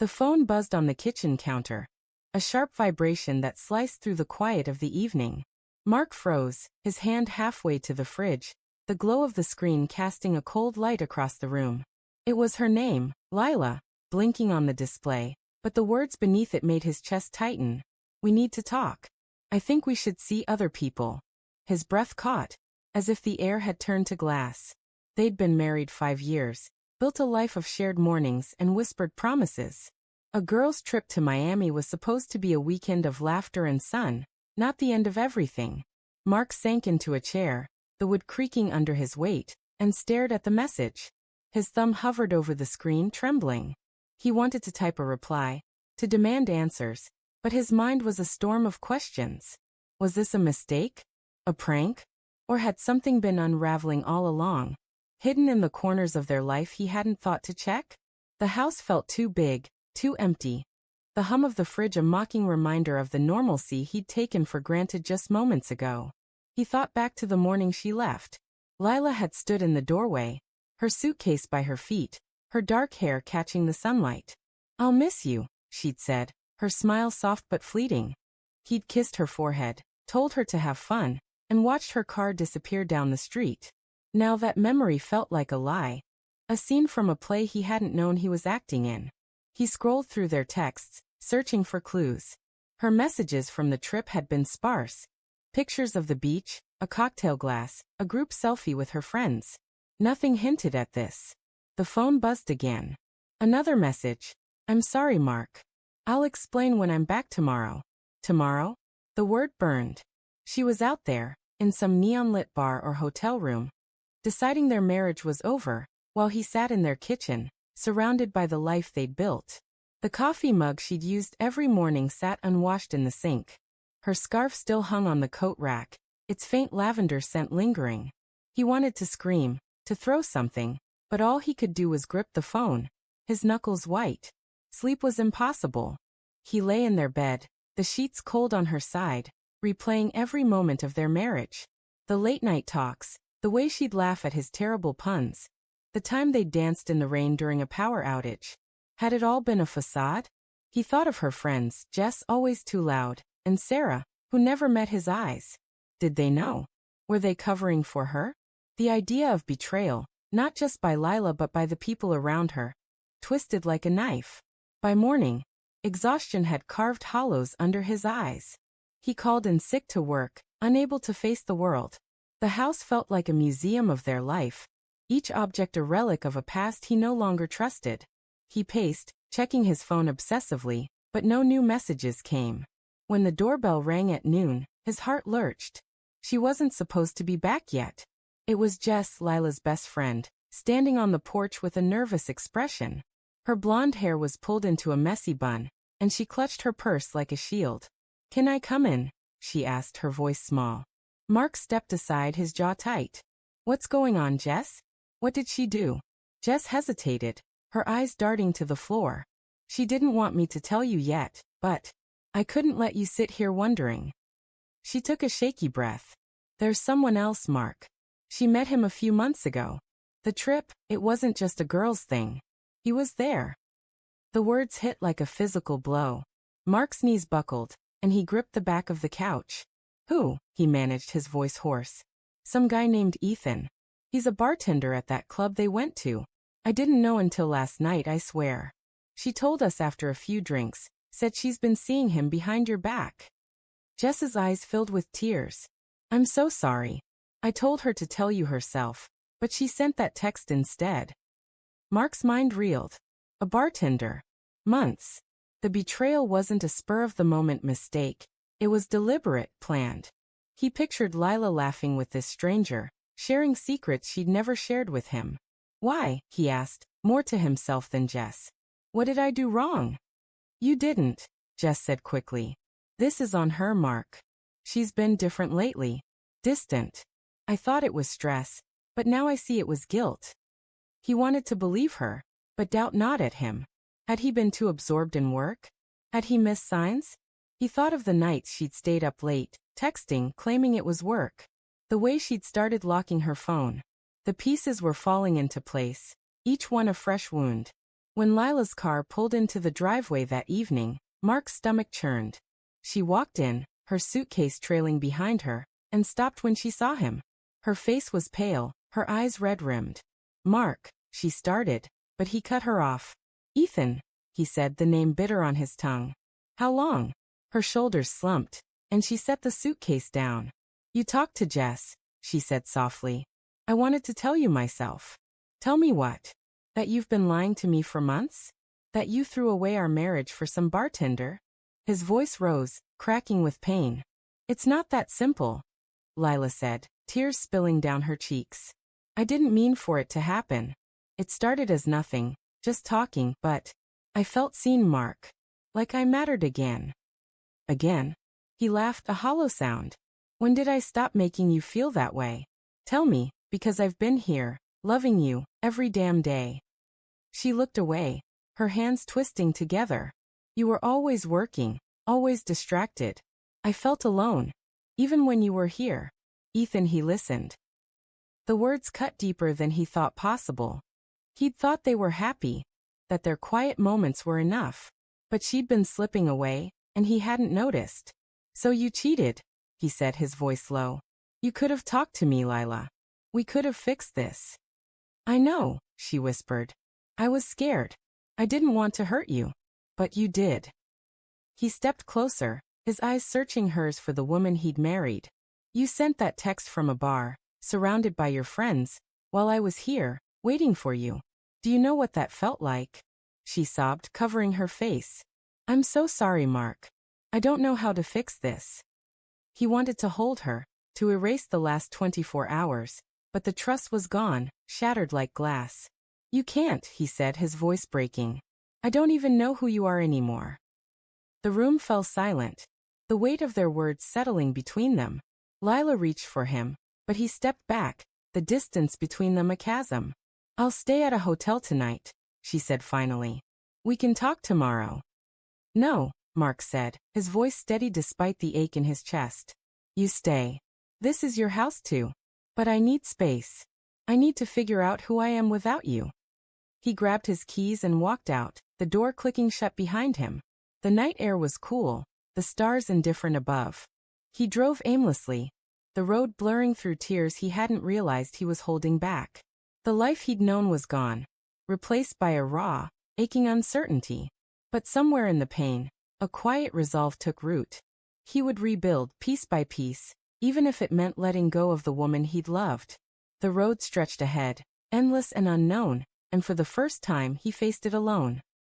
The phone buzzed on the kitchen counter, a sharp vibration that sliced through the quiet of the evening. Mark froze, his hand halfway to the fridge, the glow of the screen casting a cold light across the room. It was her name, Lila, blinking on the display, but the words beneath it made his chest tighten. "We need to talk. I think we should see other people." His breath caught, as if the air had turned to glass. They'd been married 5 years, built a life of shared mornings and whispered promises. A girl's trip to Miami was supposed to be a weekend of laughter and sun, not the end of everything. Mark sank into a chair, the wood creaking under his weight, and stared at the message. His thumb hovered over the screen, trembling. He wanted to type a reply, to demand answers, but his mind was a storm of questions. Was this a mistake? A prank? Or had something been unraveling all along, hidden in the corners of their life he hadn't thought to check? The house felt too big, too empty. The hum of the fridge a mocking reminder of the normalcy he'd taken for granted just moments ago. He thought back to the morning she left. Lila had stood in the doorway, her suitcase by her feet, her dark hair catching the sunlight. "I'll miss you," she'd said, her smile soft but fleeting. He'd kissed her forehead, told her to have fun, and watched her car disappear down the street. Now that memory felt like a lie, a scene from a play he hadn't known he was acting in. He scrolled through their texts, searching for clues. Her messages from the trip had been sparse. Pictures of the beach, a cocktail glass, a group selfie with her friends. Nothing hinted at this. The phone buzzed again. Another message. "I'm sorry, Mark. I'll explain when I'm back tomorrow." Tomorrow? The word burned. She was out there, in some neon-lit bar or hotel room, deciding their marriage was over, while he sat in their kitchen, surrounded by the life they'd built. The coffee mug she'd used every morning sat unwashed in the sink. Her scarf still hung on the coat rack, its faint lavender scent lingering. He wanted to scream, to throw something, but all he could do was grip the phone, his knuckles white. Sleep was impossible. He lay in their bed, the sheets cold on her side, replaying every moment of their marriage. The late-night talks, the way she'd laugh at his terrible puns, the time they danced in the rain during a power outage. Had it all been a facade? He thought of her friends, Jess, always too loud, and Sarah, who never met his eyes. Did they know? Were they covering for her? The idea of betrayal, not just by Lila but by the people around her, twisted like a knife. By morning, exhaustion had carved hollows under his eyes. He called in sick to work, unable to face the world. The house felt like a museum of their life, each object a relic of a past he no longer trusted. He paced, checking his phone obsessively, but no new messages came. When the doorbell rang at noon, his heart lurched. She wasn't supposed to be back yet. It was Jess, Lila's best friend, standing on the porch with a nervous expression. Her blonde hair was pulled into a messy bun, and she clutched her purse like a shield. "Can I come in?" she asked, her voice small. Mark stepped aside, his jaw tight. "What's going on, Jess? What did she do?" Jess hesitated, her eyes darting to the floor. "She didn't want me to tell you yet, but I couldn't let you sit here wondering." She took a shaky breath. "There's someone else, Mark. She met him a few months ago. The trip, it wasn't just a girl's thing. He was there." The words hit like a physical blow. Mark's knees buckled, and he gripped the back of the couch. "Who?" he managed, his voice hoarse. "Some guy named Ethan. He's a bartender at that club they went to. I didn't know until last night, I swear. She told us after a few drinks, said she's been seeing him behind your back." Jess's eyes filled with tears. "I'm so sorry. I told her to tell you herself, but she sent that text instead." Mark's mind reeled. A bartender. Months. The betrayal wasn't a spur-of-the-moment mistake. It was deliberate, planned. He pictured Lila laughing with this stranger, sharing secrets she'd never shared with him. "Why?" he asked, more to himself than Jess. "What did I do wrong?" "You didn't," Jess said quickly. "This is on her, Mark. She's been different lately. Distant. I thought it was stress, but now I see it was guilt." He wanted to believe her, but doubt gnawed at him. Had he been too absorbed in work? Had he missed signs? He thought of the nights she'd stayed up late, texting, claiming it was work. The way she'd started locking her phone. The pieces were falling into place, each one a fresh wound. When Lila's car pulled into the driveway that evening, Mark's stomach churned. She walked in, her suitcase trailing behind her, and stopped when she saw him. Her face was pale, her eyes red-rimmed. "Mark," she started, but he cut her off. "Ethan," he said, the name bitter on his tongue. "How long?" Her shoulders slumped, and she set the suitcase down. "You talked to Jess," she said softly. "I wanted to tell you myself." "Tell me what?" "That you've been lying to me for months? That you threw away our marriage for some bartender?" His voice rose, cracking with pain. "It's not that simple," Lila said, tears spilling down her cheeks. "I didn't mean for it to happen. It started as nothing, just talking, but I felt seen, Mark. Like I mattered again." "Again?" He laughed, a hollow sound. "When did I stop making you feel that way? Tell me, because I've been here, loving you, every damn day." She looked away, her hands twisting together. "You were always working, always distracted. I felt alone. Even when you were here." "Ethan," he listened. The words cut deeper than he thought possible. He'd thought they were happy, that their quiet moments were enough. But she'd been slipping away, and he hadn't noticed. "So you cheated," he said, his voice low. "You could have talked to me, Lila. We could have fixed this." "I know," she whispered. "I was scared. I didn't want to hurt you. But you did." He stepped closer, his eyes searching hers for the woman he'd married. "You sent that text from a bar, surrounded by your friends, while I was here, waiting for you. Do you know what that felt like?" She sobbed, covering her face. "I'm so sorry, Mark. I don't know how to fix this." He wanted to hold her, to erase the last 24 hours, but the trust was gone, shattered like glass. "You can't," he said, his voice breaking. "I don't even know who you are anymore." The room fell silent, the weight of their words settling between them. Lila reached for him, but he stepped back, the distance between them a chasm. "I'll stay at a hotel tonight," she said finally. "We can talk tomorrow." "No," Mark said, his voice steady despite the ache in his chest. "You stay. This is your house too. But I need space. I need to figure out who I am without you." He grabbed his keys and walked out, the door clicking shut behind him. The night air was cool, the stars indifferent above. He drove aimlessly, the road blurring through tears he hadn't realized he was holding back. The life he'd known was gone, replaced by a raw, aching uncertainty. But somewhere in the pain, a quiet resolve took root. He would rebuild, piece by piece, even if it meant letting go of the woman he'd loved. The road stretched ahead, endless and unknown, and for the first time he faced it alone.